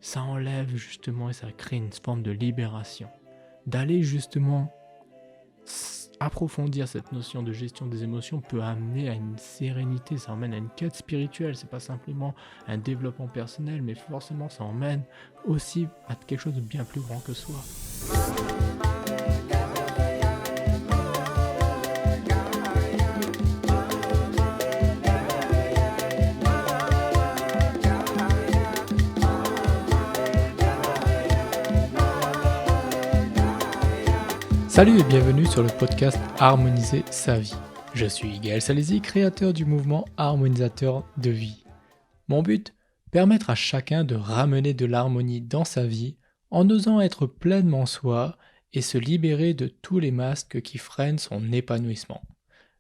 ça enlève justement et ça crée une forme de libération. D'aller justement approfondir cette notion de gestion des émotions peut amener à une sérénité, ça emmène à une quête spirituelle, c'est pas simplement un développement personnel, mais forcément ça emmène aussi à quelque chose de bien plus grand que soi. Salut et bienvenue sur le podcast Harmoniser sa vie. Je suis Gaël Salézy, créateur du mouvement Harmonisateur de vie. Mon but, permettre à chacun de ramener de l'harmonie dans sa vie en osant être pleinement soi et se libérer de tous les masques qui freinent son épanouissement.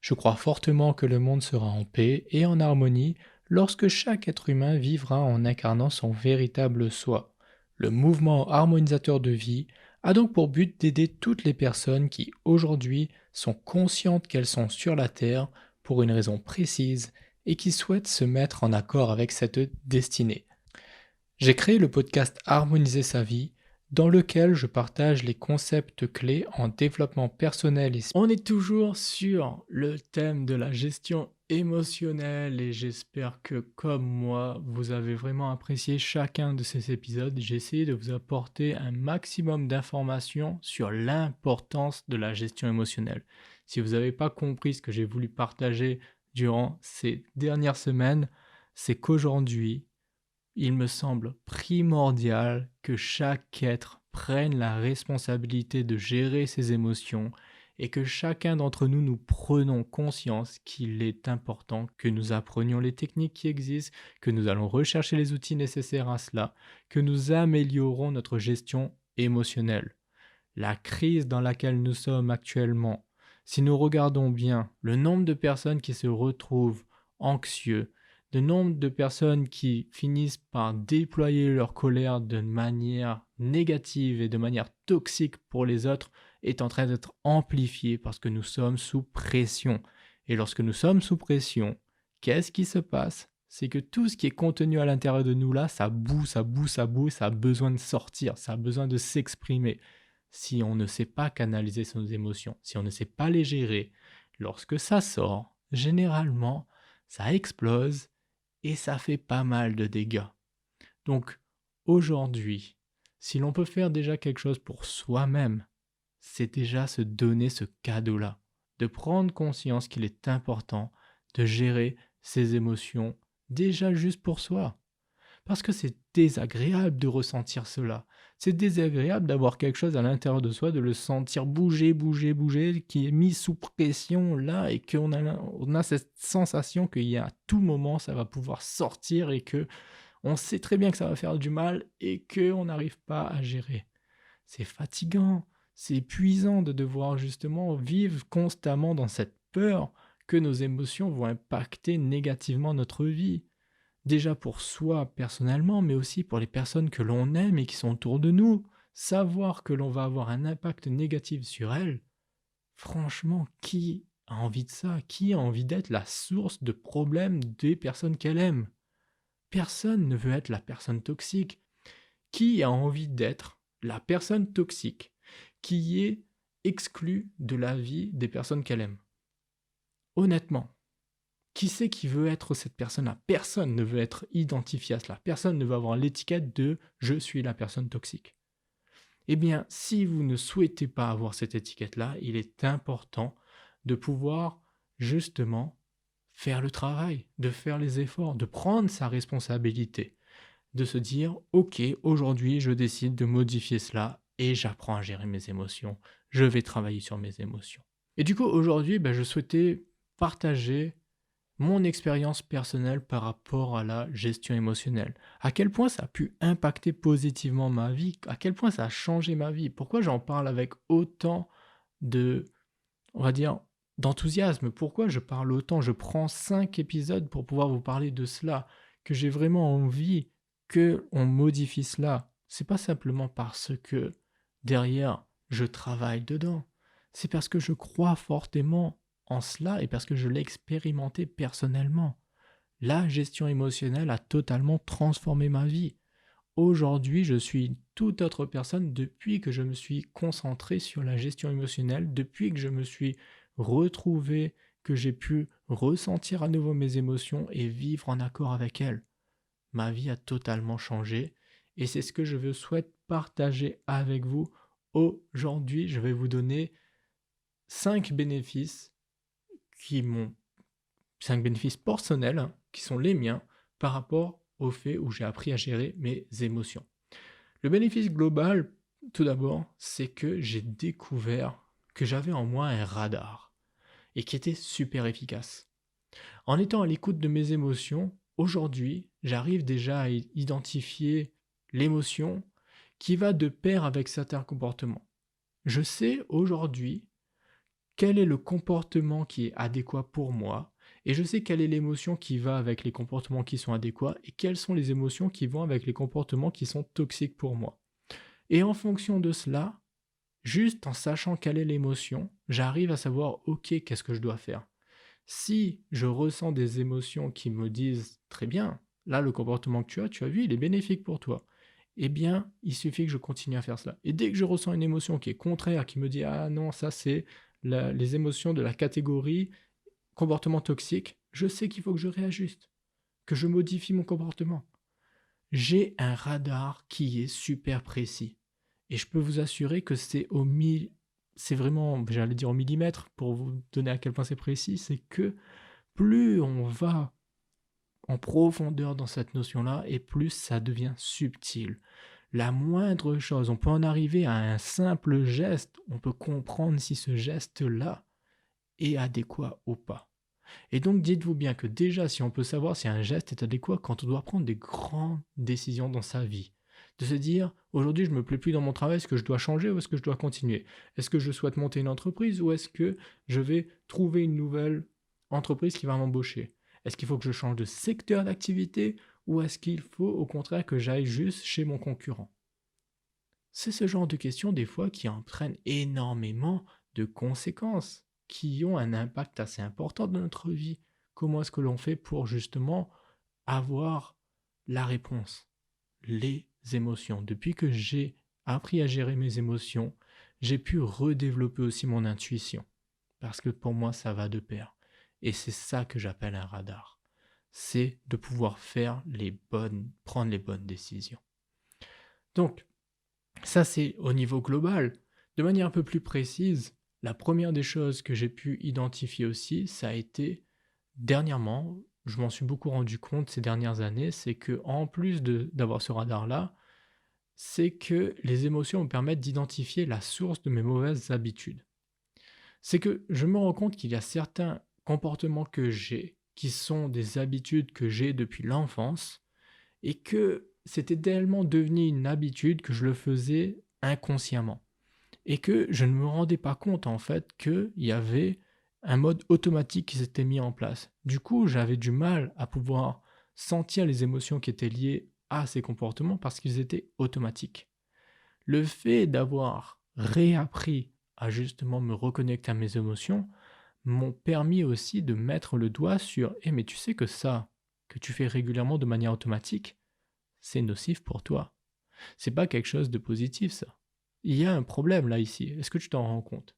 Je crois fortement que le monde sera en paix et en harmonie lorsque chaque être humain vivra en incarnant son véritable soi. Le mouvement Harmonisateur de vie a donc pour but d'aider toutes les personnes qui, aujourd'hui, sont conscientes qu'elles sont sur la Terre pour une raison précise et qui souhaitent se mettre en accord avec cette destinée. J'ai créé le podcast Harmoniser sa vie, dans lequel je partage les concepts clés en développement personnel. On est toujours sur le thème de la gestion émotionnelle et j'espère que, comme moi, vous avez vraiment apprécié chacun de ces épisodes. J'ai essayé de vous apporter un maximum d'informations sur l'importance de la gestion émotionnelle. Si vous n'avez pas compris ce que j'ai voulu partager durant ces dernières semaines, c'est qu'aujourd'hui, il me semble primordial que chaque être prenne la responsabilité de gérer ses émotions et que chacun d'entre nous, nous prenons conscience qu'il est important que nous apprenions les techniques qui existent, que nous allons rechercher les outils nécessaires à cela, que nous améliorons notre gestion émotionnelle. La crise dans laquelle nous sommes actuellement, si nous regardons bien le nombre de personnes qui se retrouvent anxieux, le nombre de personnes qui finissent par déployer leur colère de manière négative et de manière toxique pour les autres est en train d'être amplifié parce que nous sommes sous pression. Et lorsque nous sommes sous pression, qu'est-ce qui se passe ? C'est que tout ce qui est contenu à l'intérieur de nous là, ça boue, ça a besoin de sortir, ça a besoin de s'exprimer. Si on ne sait pas canaliser nos émotions, si on ne sait pas les gérer, lorsque ça sort, généralement, ça explose et ça fait pas mal de dégâts. Donc, aujourd'hui, si l'on peut faire déjà quelque chose pour soi-même, c'est déjà se donner ce cadeau-là, de prendre conscience qu'il est important de gérer ses émotions déjà juste pour soi. Parce que c'est désagréable de ressentir cela. C'est désagréable d'avoir quelque chose à l'intérieur de soi, de le sentir bouger, qui est mis sous pression là et qu'on a cette sensation qu'il y a à tout moment ça va pouvoir sortir et que on sait très bien que ça va faire du mal et qu'on n'arrive pas à gérer. C'est fatigant, c'est épuisant de devoir justement vivre constamment dans cette peur que nos émotions vont impacter négativement notre vie. Déjà pour soi personnellement, mais aussi pour les personnes que l'on aime et qui sont autour de nous. Savoir que l'on va avoir un impact négatif sur elles, franchement, qui a envie de ça ? Qui a envie d'être la source de problèmes des personnes qu'elle aime ? Personne ne veut être la personne toxique. Qui a envie d'être la personne toxique qui est exclue de la vie des personnes qu'elle aime ? Honnêtement. Qui c'est qui veut être cette personne-là ? Personne ne veut être identifié à cela. Personne ne veut avoir l'étiquette de « je suis la personne toxique ». Eh bien, si vous ne souhaitez pas avoir cette étiquette-là, il est important de pouvoir justement faire le travail, de faire les efforts, de prendre sa responsabilité, de se dire « ok, aujourd'hui je décide de modifier cela et j'apprends à gérer mes émotions, je vais travailler sur mes émotions ». Et du coup, aujourd'hui, je souhaitais partager mon expérience personnelle par rapport à la gestion émotionnelle. À quel point ça a pu impacter positivement ma vie, à quel point ça a changé ma vie. Pourquoi j'en parle avec autant on va dire, d'enthousiasme. Pourquoi je parle autant ? Je prends 5 épisodes pour pouvoir vous parler de cela, que j'ai vraiment envie qu'on modifie cela. C'est pas simplement parce que derrière, je travaille dedans. C'est parce que je crois fortement en cela et parce que je l'ai expérimenté personnellement. La gestion émotionnelle a totalement transformé ma vie. aujourd'hui, je suis une toute autre personne depuis que je me suis concentré sur la gestion émotionnelle, depuis que je me suis retrouvé, que j'ai pu ressentir à nouveau mes émotions et vivre en accord avec elles. Ma vie a totalement changé et c'est ce que souhaite partager avec vous aujourd'hui. Je vais vous donner 5 bénéfices qui m'ont 5 bénéfices personnels qui sont les miens par rapport au fait où j'ai appris à gérer mes émotions. Le bénéfice global, tout d'abord, c'est que j'ai découvert que j'avais en moi un radar et qui était super efficace. En étant à l'écoute de mes émotions, aujourd'hui, j'arrive déjà à identifier l'émotion qui va de pair avec certains comportements. Je sais aujourd'hui quel est le comportement qui est adéquat pour moi et je sais quelle est l'émotion qui va avec les comportements qui sont adéquats et quelles sont les émotions qui vont avec les comportements qui sont toxiques pour moi. Et en fonction de cela, juste en sachant quelle est l'émotion, j'arrive à savoir, ok, qu'est-ce que je dois faire. Si je ressens des émotions qui me disent, très bien, là le comportement que tu as vu, il est bénéfique pour toi, eh bien, il suffit que je continue à faire cela. Et dès que je ressens une émotion qui est contraire, qui me dit, ah non, ça c'est les émotions de la catégorie comportement toxique, je sais qu'il faut que je réajuste, que je modifie mon comportement. J'ai un radar qui est super précis. Et je peux vous assurer que c'est vraiment, j'allais dire au millimètre, pour vous donner à quel point c'est précis, c'est que plus on va en profondeur dans cette notion-là, et plus ça devient subtil. La moindre chose, on peut en arriver à un simple geste, on peut comprendre si ce geste-là est adéquat ou pas. Et donc dites-vous bien que déjà, si on peut savoir si un geste est adéquat quand on doit prendre des grandes décisions dans sa vie, de se dire, aujourd'hui je me plais plus dans mon travail, est-ce que je dois changer ou est-ce que je dois continuer? Est-ce que je souhaite monter une entreprise ou est-ce que je vais trouver une nouvelle entreprise qui va m'embaucher? Est-ce qu'il faut que je change de secteur d'activité ou est-ce qu'il faut au contraire que j'aille juste chez mon concurrent? C'est ce genre de questions des fois qui entraînent énormément de conséquences, qui ont un impact assez important dans notre vie. Comment est-ce que l'on fait pour justement avoir la réponse? Les émotions. Depuis que j'ai appris à gérer mes émotions, j'ai pu redévelopper aussi mon intuition. Parce que pour moi, ça va de pair. Et c'est ça que j'appelle un radar. C'est de pouvoir prendre les bonnes décisions. Donc, ça c'est au niveau global. De manière un peu plus précise, la première des choses que j'ai pu identifier aussi, ça a été dernièrement, je m'en suis beaucoup rendu compte ces dernières années, c'est que en plus d'avoir ce radar-là, c'est que les émotions me permettent d'identifier la source de mes mauvaises habitudes. C'est que je me rends compte qu'il y a certains comportements que j'ai, qui sont des habitudes que j'ai depuis l'enfance, et que c'était tellement devenu une habitude que je le faisais inconsciemment. Et que je ne me rendais pas compte en fait qu'il y avait un mode automatique qui s'était mis en place. Du coup, j'avais du mal à pouvoir sentir les émotions qui étaient liées à ces comportements parce qu'ils étaient automatiques. Le fait d'avoir réappris à justement me reconnecter à mes émotions m'ont permis aussi de mettre le doigt sur mais tu sais que ça, que tu fais régulièrement de manière automatique, c'est nocif pour toi. C'est pas quelque chose de positif, ça. Il y a un problème là, ici. Est-ce que tu t'en rends compte?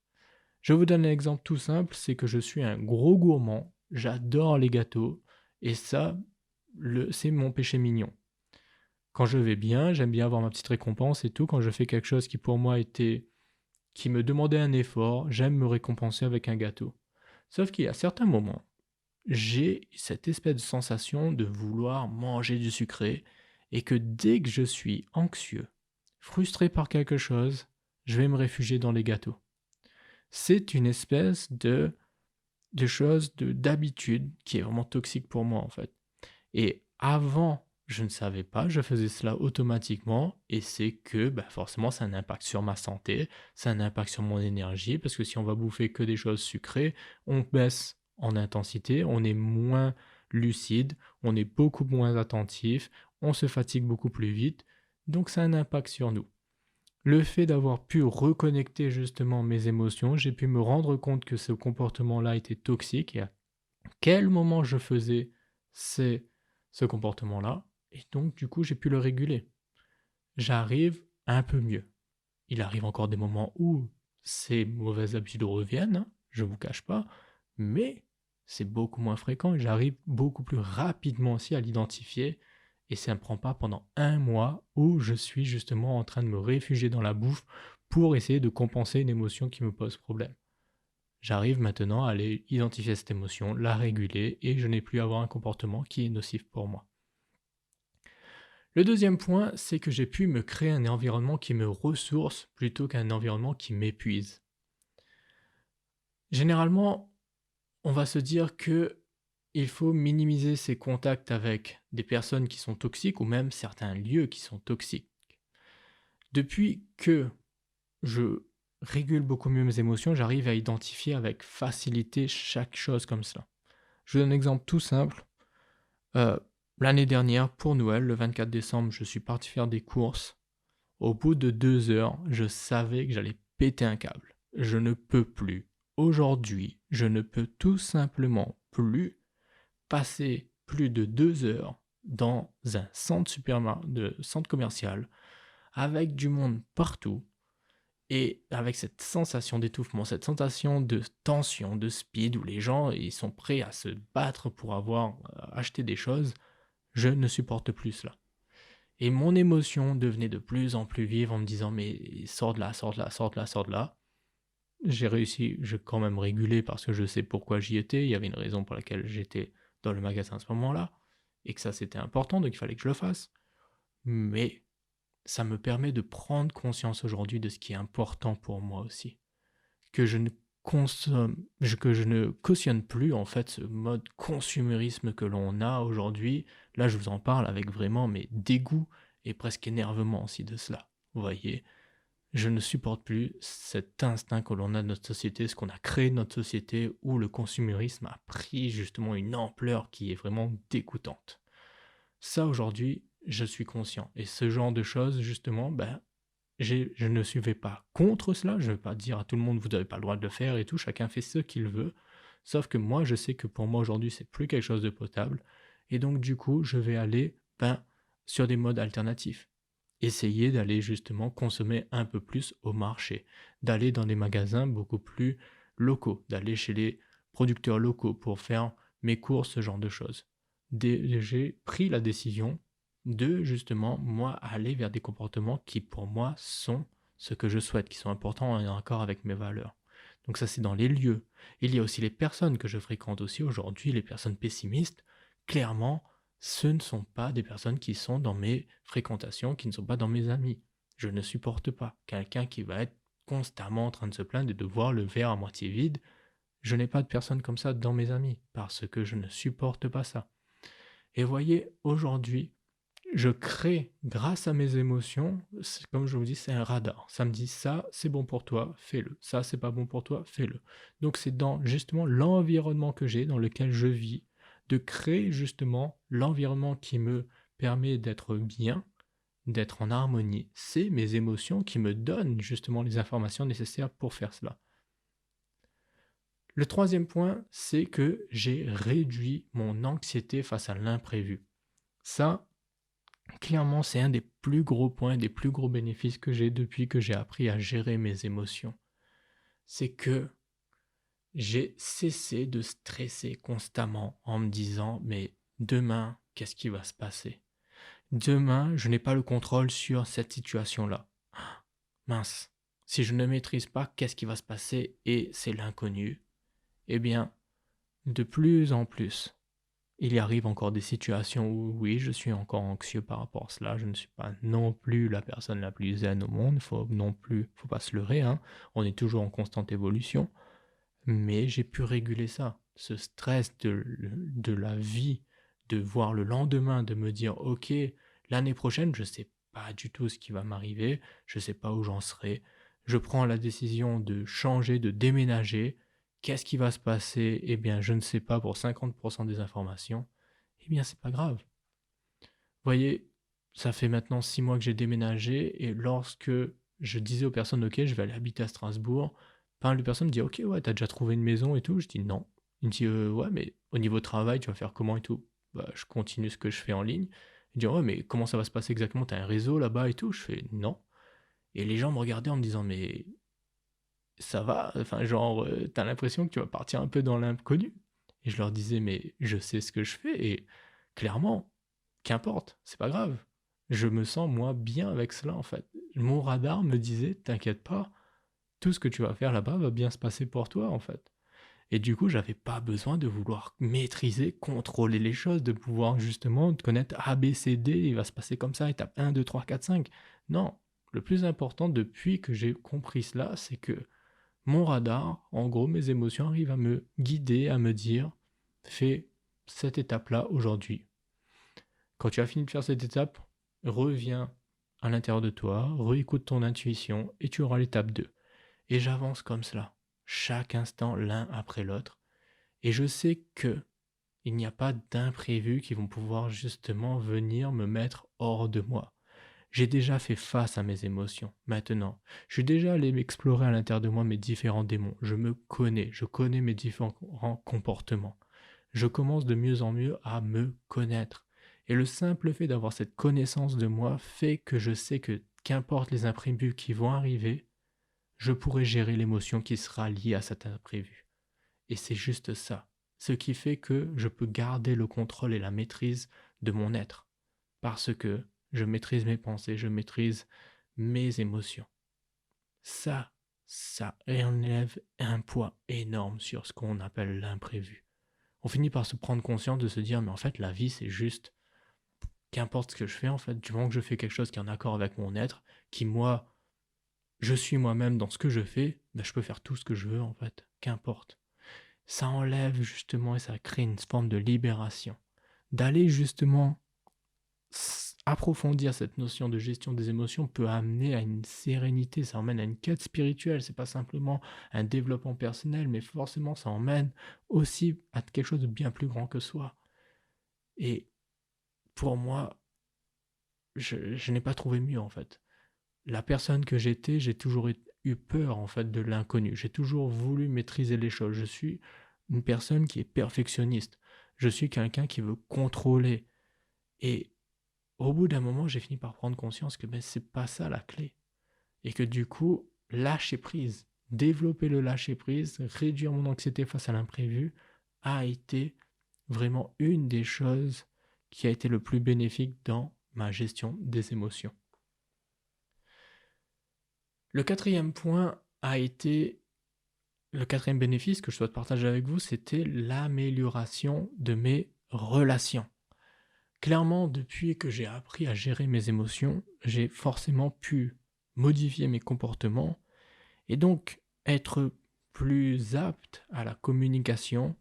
Je vous donne un exemple tout simple, c'est que je suis un gros gourmand, j'adore les gâteaux, et ça, c'est mon péché mignon. Quand je vais bien, j'aime bien avoir ma petite récompense et tout. Quand je fais quelque chose qui pour moi qui me demandait un effort, j'aime me récompenser avec un gâteau. Sauf qu'il y a certains moments, j'ai cette espèce de sensation de vouloir manger du sucré et que dès que je suis anxieux, frustré par quelque chose, je vais me réfugier dans les gâteaux. C'est une espèce de chose, d'habitude qui est vraiment toxique pour moi en fait. Et avant, je ne savais pas, je faisais cela automatiquement et c'est que forcément ça a un impact sur ma santé, ça a un impact sur mon énergie parce que si on va bouffer que des choses sucrées, on baisse en intensité, on est moins lucide, on est beaucoup moins attentif, on se fatigue beaucoup plus vite, donc ça a un impact sur nous. Le fait d'avoir pu reconnecter justement mes émotions, j'ai pu me rendre compte que ce comportement-là était toxique et à quel moment je faisais ce comportement-là. Et donc, du coup, j'ai pu le réguler. j'arrive un peu mieux. Il arrive encore des moments où ces mauvaises habitudes reviennent, hein, je ne vous cache pas, mais c'est beaucoup moins fréquent et j'arrive beaucoup plus rapidement aussi à l'identifier et ça ne prend pas pendant un mois où je suis justement en train de me réfugier dans la bouffe pour essayer de compenser une émotion qui me pose problème. J'arrive maintenant à aller identifier cette émotion, la réguler et je n'ai plus à avoir un comportement qui est nocif pour moi. Le deuxième point, c'est que j'ai pu me créer un environnement qui me ressource plutôt qu'un environnement qui m'épuise. Généralement, on va se dire que il faut minimiser ses contacts avec des personnes qui sont toxiques ou même certains lieux qui sont toxiques. Depuis que je régule beaucoup mieux mes émotions, j'arrive à identifier avec facilité chaque chose comme cela. Je vous donne un exemple tout simple. L'année dernière, pour Noël, le 24 décembre, je suis parti faire des courses. Au bout de 2 heures, je savais que j'allais péter un câble. Je ne peux plus. Aujourd'hui, je ne peux tout simplement plus passer plus de 2 heures dans un centre commercial avec du monde partout et avec cette sensation d'étouffement, cette sensation de tension, de speed où les gens ils sont prêts à se battre pour avoir acheté des choses. Je ne supporte plus cela. Et mon émotion devenait de plus en plus vive en me disant mais sors de là, sors de là, sors de là, sors de là. J'ai quand même régulé parce que je sais pourquoi j'y étais, il y avait une raison pour laquelle j'étais dans le magasin à ce moment-là, et que ça c'était important, donc il fallait que je le fasse. Mais ça me permet de prendre conscience aujourd'hui de ce qui est important pour moi aussi. Que je ne que je ne cautionne plus en fait ce mode consumérisme que l'on a aujourd'hui. Là, je vous en parle avec vraiment mes dégoûts et presque énervement aussi de cela. Vous voyez, je ne supporte plus cet instinct que l'on a de notre société, ce qu'on a créé de notre société, où le consumérisme a pris justement une ampleur qui est vraiment dégoûtante. Ça, aujourd'hui, je suis conscient. Et ce genre de choses, justement, je ne suis pas contre cela. Je ne vais pas dire à tout le monde, vous n'avez pas le droit de le faire et tout. Chacun fait ce qu'il veut. Sauf que moi, je sais que pour moi, aujourd'hui, c'est plus quelque chose de potable. Et donc, du coup, je vais aller sur des modes alternatifs. Essayer d'aller justement consommer un peu plus au marché, d'aller dans des magasins beaucoup plus locaux, d'aller chez les producteurs locaux pour faire mes courses, ce genre de choses. J'ai pris la décision de justement, moi, aller vers des comportements qui pour moi sont ce que je souhaite, qui sont importants en accord avec mes valeurs. Donc ça, c'est dans les lieux. Il y a aussi les personnes que je fréquente aussi aujourd'hui, les personnes pessimistes. Clairement, ce ne sont pas des personnes qui sont dans mes fréquentations, qui ne sont pas dans mes amis. Je ne supporte pas quelqu'un qui va être constamment en train de se plaindre et de voir le verre à moitié vide. Je n'ai pas de personnes comme ça dans mes amis parce que je ne supporte pas ça. Et voyez, aujourd'hui, je crée grâce à mes émotions, comme je vous dis, c'est un radar. Ça me dit ça, c'est bon pour toi, fais-le. Ça, c'est pas bon pour toi, fais-le. Donc c'est dans justement l'environnement que j'ai, dans lequel je vis, de créer justement l'environnement qui me permet d'être bien, d'être en harmonie. C'est mes émotions qui me donnent justement les informations nécessaires pour faire cela. Le troisième point, c'est que j'ai réduit mon anxiété face à l'imprévu. Ça, clairement, c'est un des plus gros points, des plus gros bénéfices que j'ai depuis que j'ai appris à gérer mes émotions. C'est que j'ai cessé de stresser constamment en me disant mais demain, qu'est-ce qui va se passer? Demain, je n'ai pas le contrôle sur cette situation-là. Mince, si je ne maîtrise pas qu'est-ce qui va se passer et c'est l'inconnu, eh bien, de plus en plus, il y arrive encore des situations où oui, je suis encore anxieux par rapport à cela. Je ne suis pas non plus la personne la plus zen au monde. Faut pas se leurrer, hein. On est toujours en constante évolution. Mais j'ai pu réguler ça. Ce stress de la vie, de voir le lendemain, de me dire, ok, l'année prochaine, je ne sais pas du tout ce qui va m'arriver. Je ne sais pas où j'en serai. Je prends la décision de changer, de déménager. Qu'est-ce qui va se passer? Eh bien, je ne sais pas pour 50% des informations. Eh bien, c'est pas grave. Vous voyez, ça fait maintenant 6 mois que j'ai déménagé et lorsque je disais aux personnes, ok, je vais aller habiter à Strasbourg, pas mal de personnes me disent, ok, ouais, t'as déjà trouvé une maison et tout. Je dis non. Il me dit, ouais, mais au niveau travail, tu vas faire comment et tout? Bah, je continue ce que je fais en ligne. Ils disent « Ouais, mais comment ça va se passer exactement? T'as un réseau là-bas et tout ?» Je fais « Non. » Et les gens me regardaient en me disant « Mais ça va? Enfin, genre, t'as l'impression que tu vas partir un peu dans l'inconnu. » Et je leur disais « Mais je sais ce que je fais et clairement, qu'importe, c'est pas grave. Je me sens, moi, bien avec cela, en fait. » Mon radar me disait « T'inquiète pas, tout ce que tu vas faire là-bas va bien se passer pour toi, en fait. » Et du coup, j'avais pas besoin de vouloir maîtriser, contrôler les choses, de pouvoir justement connaître A, B, C, D, il va se passer comme ça, étape 1, 2, 3, 4, 5. Non, le plus important depuis que j'ai compris cela, c'est que mon radar, en gros, mes émotions arrivent à me guider, à me dire, fais cette étape-là aujourd'hui. Quand tu as fini de faire cette étape, reviens à l'intérieur de toi, réécoute ton intuition et tu auras l'étape 2. Et j'avance comme cela, chaque instant l'un après l'autre. Et je sais que il n'y a pas d'imprévus qui vont pouvoir justement venir me mettre hors de moi. J'ai déjà fait face à mes émotions. Maintenant, je suis déjà allé m'explorer à l'intérieur de moi mes différents démons. Je connais mes différents comportements. Je commence de mieux en mieux à me connaître. Et le simple fait d'avoir cette connaissance de moi fait que je sais que qu'importe les imprévus qui vont arriver, je pourrai gérer l'émotion qui sera liée à cet imprévu. Et c'est juste ça. Ce qui fait que je peux garder le contrôle et la maîtrise de mon être. Parce que je maîtrise mes pensées, je maîtrise mes émotions. Ça enlève un poids énorme sur ce qu'on appelle l'imprévu. On finit par se prendre conscience de se dire, mais en fait, la vie, c'est juste, qu'importe ce que je fais, en fait, du moment que je fais quelque chose qui est en accord avec mon être, qui, moi, je suis moi-même dans ce que je fais, ben, je peux faire tout ce que je veux, en fait, qu'importe. Ça enlève justement et ça crée une forme de libération. D'aller justement approfondir cette notion de gestion des émotions peut amener à une sérénité, ça emmène à une quête spirituelle, c'est pas simplement un développement personnel, mais forcément ça emmène aussi à quelque chose de bien plus grand que soi. Et pour moi, je n'ai pas trouvé mieux en fait. La personne que j'étais, j'ai toujours eu peur en fait de l'inconnu. J'ai toujours voulu maîtriser les choses. Je suis une personne qui est perfectionniste. Je suis quelqu'un qui veut contrôler. Et au bout d'un moment, j'ai fini par prendre conscience que c'est pas ça la clé. Et que du coup, lâcher prise, développer le lâcher prise, réduire mon anxiété face à l'imprévu, a été vraiment une des choses qui a été le plus bénéfique dans ma gestion des émotions. Le quatrième point a été, le quatrième bénéfice que je souhaite partager avec vous, c'était l'amélioration de mes relations. Clairement, depuis que j'ai appris à gérer mes émotions, j'ai forcément pu modifier mes comportements et donc être plus apte à la communication,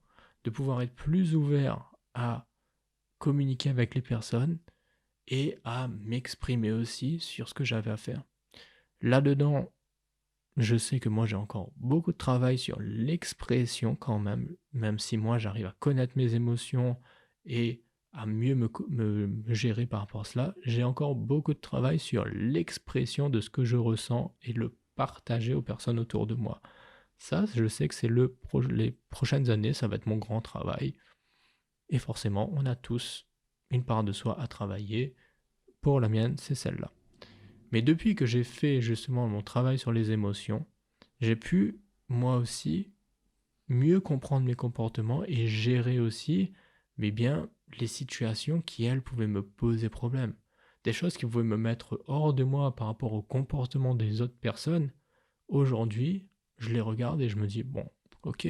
de pouvoir être plus ouvert à communiquer avec les personnes et à m'exprimer aussi sur ce que j'avais à faire. Là-dedans, je sais que moi j'ai encore beaucoup de travail sur l'expression quand même si moi j'arrive à connaître mes émotions et à mieux me gérer par rapport à cela, j'ai encore beaucoup de travail sur l'expression de ce que je ressens et le partager aux personnes autour de moi. Ça, je sais que c'est les prochaines années, ça va être mon grand travail. Et forcément, on a tous une part de soi à travailler. Pour la mienne, c'est celle-là. Mais depuis que j'ai fait justement mon travail sur les émotions, j'ai pu, moi aussi, mieux comprendre mes comportements et gérer aussi, mais bien, les situations qui, elles, pouvaient me poser problème. Des choses qui pouvaient me mettre hors de moi par rapport au comportement des autres personnes. Aujourd'hui, je les regarde et je me dis, bon, ok,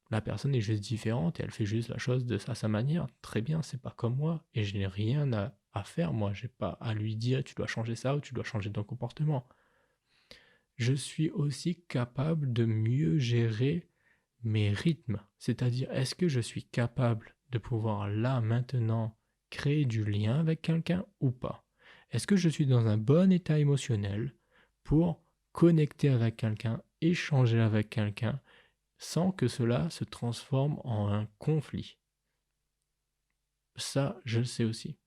la personne est juste différente et elle fait juste la chose de sa manière. Très bien, c'est pas comme moi et je n'ai rien à faire, moi. J'ai pas à lui dire, tu dois changer ça ou tu dois changer ton comportement. Je suis aussi capable de mieux gérer mes rythmes, c'est-à-dire est-ce que je suis capable de pouvoir là maintenant créer du lien avec quelqu'un ou pas? Est-ce que je suis dans un bon état émotionnel pour connecter avec quelqu'un, échanger avec quelqu'un sans que cela se transforme en un conflit? Ça, je le sais aussi.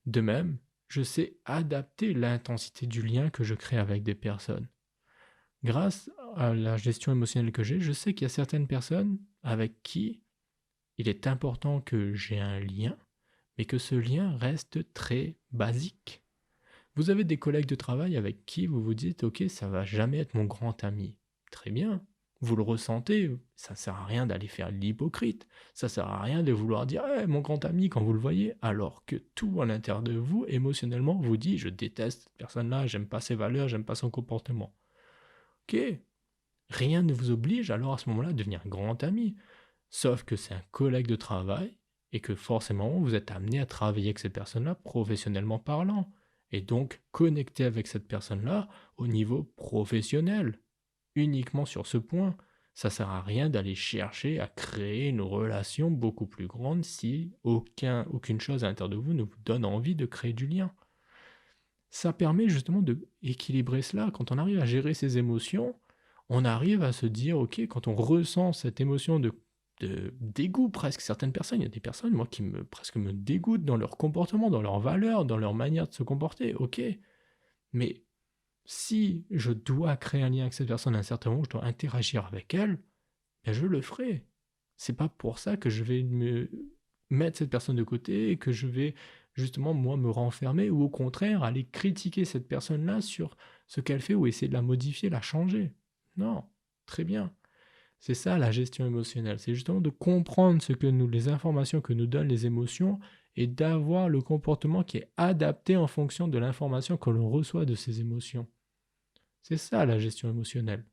De même, je sais adapter l'intensité du lien que je crée avec des personnes. Grâce à la gestion émotionnelle que j'ai, je sais qu'il y a certaines personnes avec qui il est important que j'ai un lien, mais que ce lien reste très basique. Vous avez des collègues de travail avec qui vous vous dites, ok, ça va jamais être mon grand ami. Très bien, vous le ressentez, ça sert à rien d'aller faire l'hypocrite, ça sert à rien de vouloir dire, eh, mon grand ami quand vous le voyez, alors que tout à l'intérieur de vous, émotionnellement, vous dit, je déteste cette personne-là, j'aime pas ses valeurs, j'aime pas son comportement. Ok, rien ne vous oblige alors à ce moment-là à devenir grand ami, sauf que c'est un collègue de travail et que forcément vous êtes amené à travailler avec cette personne-là professionnellement parlant et donc connecter avec cette personne-là au niveau professionnel. Uniquement sur ce point, ça sert à rien d'aller chercher à créer une relation beaucoup plus grande si aucune chose à l'intérieur de vous ne vous donne envie de créer du lien. Ça permet justement d'équilibrer cela. Quand on arrive à gérer ses émotions, on arrive à se dire, ok, quand on ressent cette émotion de dégoût presque, certaines personnes, il y a des personnes, moi, presque me dégoûtent dans leur comportement, dans leurs valeurs, dans leur manière de se comporter, ok, mais si je dois créer un lien avec cette personne à un certain moment, je dois interagir avec elle, ben je le ferai. C'est pas pour ça que je vais me mettre cette personne de côté et que je vais justement moi me renfermer ou au contraire aller critiquer cette personne-là sur ce qu'elle fait ou essayer de la modifier, la changer. Non, très bien. C'est ça la gestion émotionnelle, c'est justement de comprendre les informations que nous donnent les émotions et d'avoir le comportement qui est adapté en fonction de l'information que l'on reçoit de ces émotions. C'est ça la gestion émotionnelle.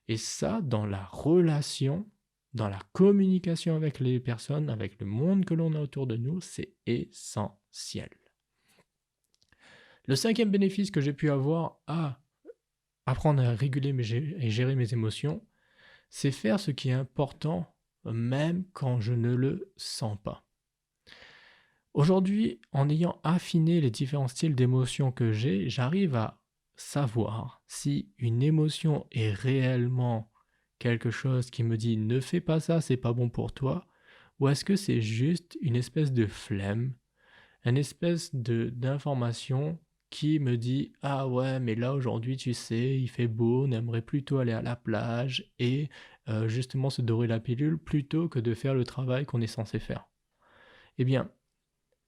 Et ça, dans la relation, dans la communication avec les personnes, avec le monde que l'on a autour de nous, c'est essentiel. Le cinquième bénéfice que j'ai pu avoir à apprendre à réguler et gérer mes émotions, c'est faire ce qui est important même quand je ne le sens pas. Aujourd'hui, en ayant affiné les différents styles d'émotions que j'ai, j'arrive à savoir si une émotion est réellement quelque chose qui me dit ne fais pas ça, c'est pas bon pour toi, ou est-ce que c'est juste une espèce de flemme, une espèce d'information qui me dit ah ouais mais là aujourd'hui tu sais il fait beau, on aimerait plutôt aller à la plage et justement se dorer la pilule plutôt que de faire le travail qu'on est censé faire. Eh bien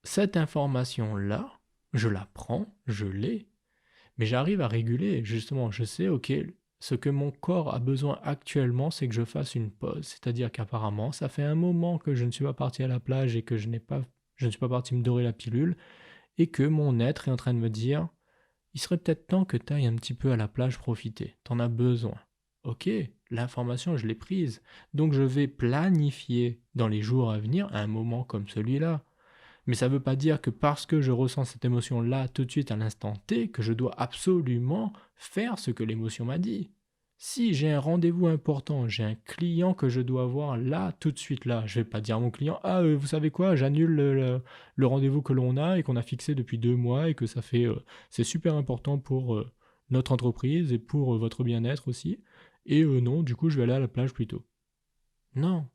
cette information-là, je la prends, je l'ai, mais j'arrive à réguler. Justement, je sais, ok, ce que mon corps a besoin actuellement, c'est que je fasse une pause. C'est-à-dire qu'apparemment, ça fait un moment que je ne suis pas parti à la plage et que je ne suis pas parti me dorer la pilule, et que mon être est en train de me dire, il serait peut-être temps que tu ailles un petit peu à la plage profiter. T'en as besoin. Ok, l'information, je l'ai prise. Donc je vais planifier dans les jours à venir un moment comme celui-là. Mais ça ne veut pas dire que parce que je ressens cette émotion-là tout de suite à l'instant T, que je dois absolument faire ce que l'émotion m'a dit. Si j'ai un rendez-vous important, j'ai un client que je dois voir là, tout de suite là, je ne vais pas dire à mon client, ah vous savez quoi, j'annule le rendez-vous que l'on a et qu'on a fixé depuis 2 mois et que c'est super important pour notre entreprise et pour votre bien-être aussi. Et non, du coup je vais aller à la plage plus tôt. Non,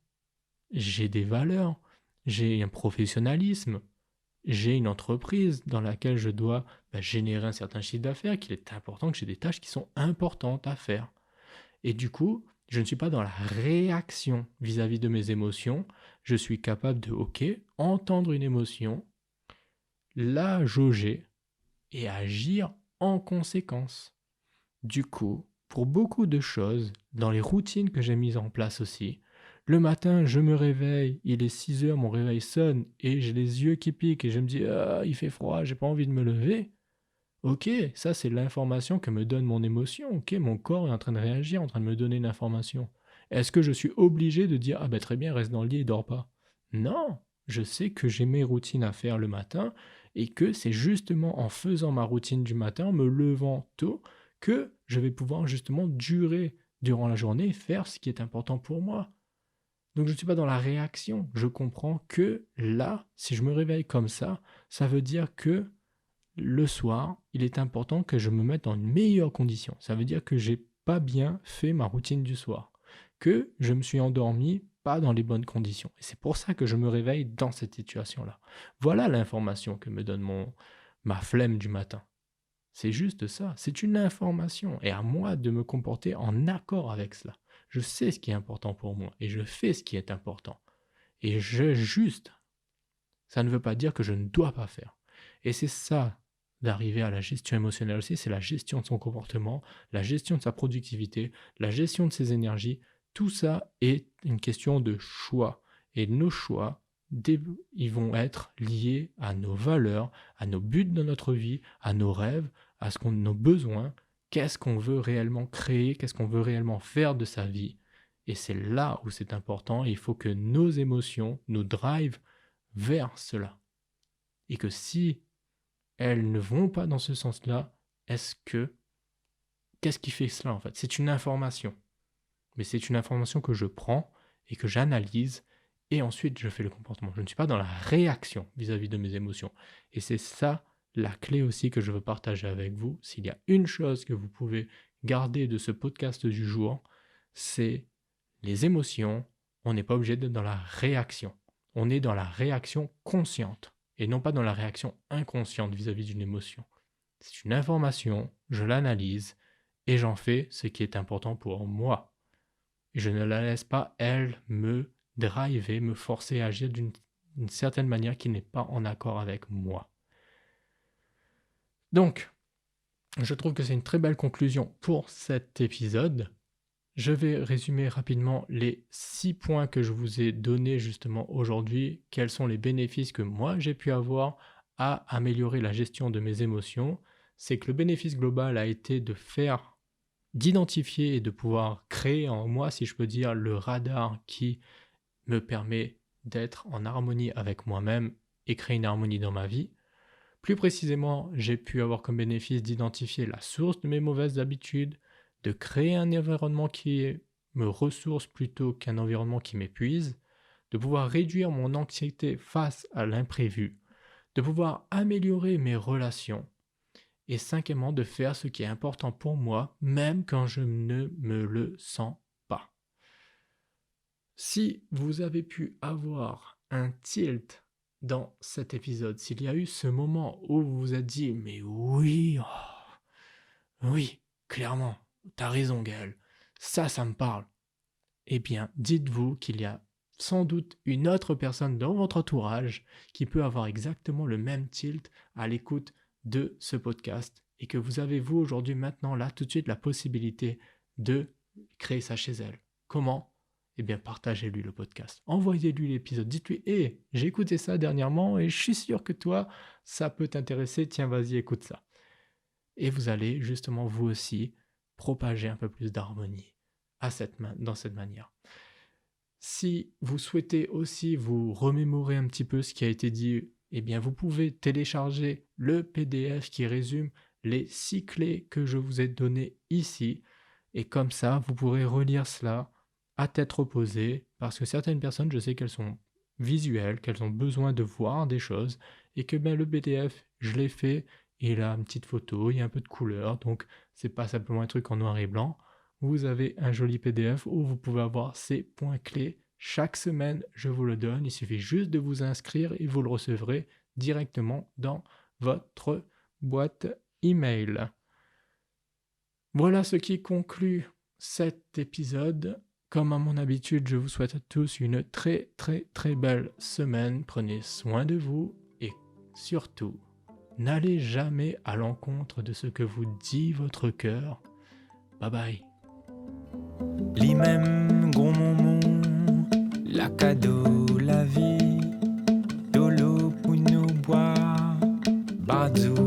j'ai des valeurs, j'ai un professionnalisme, j'ai une entreprise dans laquelle je dois générer un certain chiffre d'affaires, qu'il est important que j'ai des tâches qui sont importantes à faire. Et du coup, je ne suis pas dans la réaction vis-à-vis de mes émotions, je suis capable de, ok, entendre une émotion, la jauger et agir en conséquence. Du coup, pour beaucoup de choses, dans les routines que j'ai mises en place aussi, le matin, je me réveille, il est 6 heures, mon réveil sonne et j'ai les yeux qui piquent et je me dis ah, il fait froid, j'ai pas envie de me lever. Ok, ça c'est l'information que me donne mon émotion. Ok, mon corps est en train de réagir, en train de me donner une information. Est-ce que je suis obligé de dire ah ben très bien, reste dans le lit et dors pas? Non, je sais que j'ai mes routines à faire le matin et que c'est justement en faisant ma routine du matin, en me levant tôt, que je vais pouvoir justement durer durant la journée et faire ce qui est important pour moi. Donc je ne suis pas dans la réaction. Je comprends que là, si je me réveille comme ça veut dire que le soir, il est important que je me mette dans une meilleure condition. Ça veut dire que j'ai pas bien fait ma routine du soir, que je me suis endormi pas dans les bonnes conditions. Et c'est pour ça que je me réveille dans cette situation-là. Voilà l'information que me donne ma flemme du matin. C'est juste ça, c'est une information et à moi de me comporter en accord avec cela. Je sais ce qui est important pour moi et je fais ce qui est important. Et j'ajuste Ça ne veut pas dire que je ne dois pas faire. Et c'est ça, d'arriver à la gestion émotionnelle aussi, c'est la gestion de son comportement, la gestion de sa productivité, la gestion de ses énergies. Tout ça est une question de choix. Et nos choix, ils vont être liés à nos valeurs, à nos buts dans notre vie, à nos rêves, à nos besoins. Qu'est-ce qu'on veut réellement créer, qu'est-ce qu'on veut réellement faire de sa vie. Et c'est là où c'est important. Il faut que nos émotions nous drivent vers cela. Et que si elles ne vont pas dans ce sens-là, qu'est-ce qui fait cela en fait? C'est une information. Mais c'est une information que je prends et que j'analyse et ensuite je fais le comportement. Je ne suis pas dans la réaction vis-à-vis de mes émotions. Et c'est ça la clé aussi que je veux partager avec vous. S'il y a une chose que vous pouvez garder de ce podcast du jour, c'est les émotions. On n'est pas obligé d'être dans la réaction. On est dans la réaction consciente et non pas dans la réaction inconsciente vis-à-vis d'une émotion. C'est une information, je l'analyse et j'en fais ce qui est important pour moi. Et je ne la laisse pas, elle, me driver, me forcer à agir d'une certaine manière qui n'est pas en accord avec moi. Donc, je trouve que c'est une très belle conclusion pour cet épisode. Je vais résumer rapidement les 6 points que je vous ai donnés justement aujourd'hui. Quels sont les bénéfices que moi j'ai pu avoir à améliorer la gestion de mes émotions? C'est que le bénéfice global a été d'identifier et de pouvoir créer en moi, si je peux dire, le radar qui me permet d'être en harmonie avec moi-même et créer une harmonie dans ma vie. Plus précisément, j'ai pu avoir comme bénéfice d'identifier la source de mes mauvaises habitudes, de créer un environnement qui me ressource plutôt qu'un environnement qui m'épuise, de pouvoir réduire mon anxiété face à l'imprévu, de pouvoir améliorer mes relations, et cinquièmement, de faire ce qui est important pour moi, même quand je ne me le sens pas. Si vous avez pu avoir un tilt dans cet épisode, s'il y a eu ce moment où vous vous êtes dit « mais oui, oui, clairement, t'as raison Gaël, ça me parle », eh bien, dites-vous qu'il y a sans doute une autre personne dans votre entourage qui peut avoir exactement le même tilt à l'écoute de ce podcast et que vous avez vous aujourd'hui maintenant là tout de suite la possibilité de créer ça chez elle. Comment ? Eh bien, partagez-lui le podcast. Envoyez-lui l'épisode. Dites-lui, j'ai écouté ça dernièrement et je suis sûr que toi, ça peut t'intéresser. Tiens, vas-y, écoute ça. Et vous allez justement, vous aussi, propager un peu plus d'harmonie dans cette manière. Si vous souhaitez aussi vous remémorer un petit peu ce qui a été dit, eh bien, vous pouvez télécharger le PDF qui résume les 6 clés que je vous ai données ici. Et comme ça, vous pourrez relire cela à tête reposée, parce que certaines personnes, je sais qu'elles sont visuelles, qu'elles ont besoin de voir des choses, et que le PDF, je l'ai fait, et il a une petite photo, il y a un peu de couleur, donc c'est pas simplement un truc en noir et blanc. Vous avez un joli PDF où vous pouvez avoir ces points clés. Chaque semaine, je vous le donne, il suffit juste de vous inscrire et vous le recevrez directement dans votre boîte email. Voilà ce qui conclut cet épisode. Comme à mon habitude, je vous souhaite à tous une très très très belle semaine. Prenez soin de vous et surtout, n'allez jamais à l'encontre de ce que vous dit votre cœur. Bye bye. Les mêmes gros moments, la cadeau, la vie, de l'eau pour nous boire, Bardou.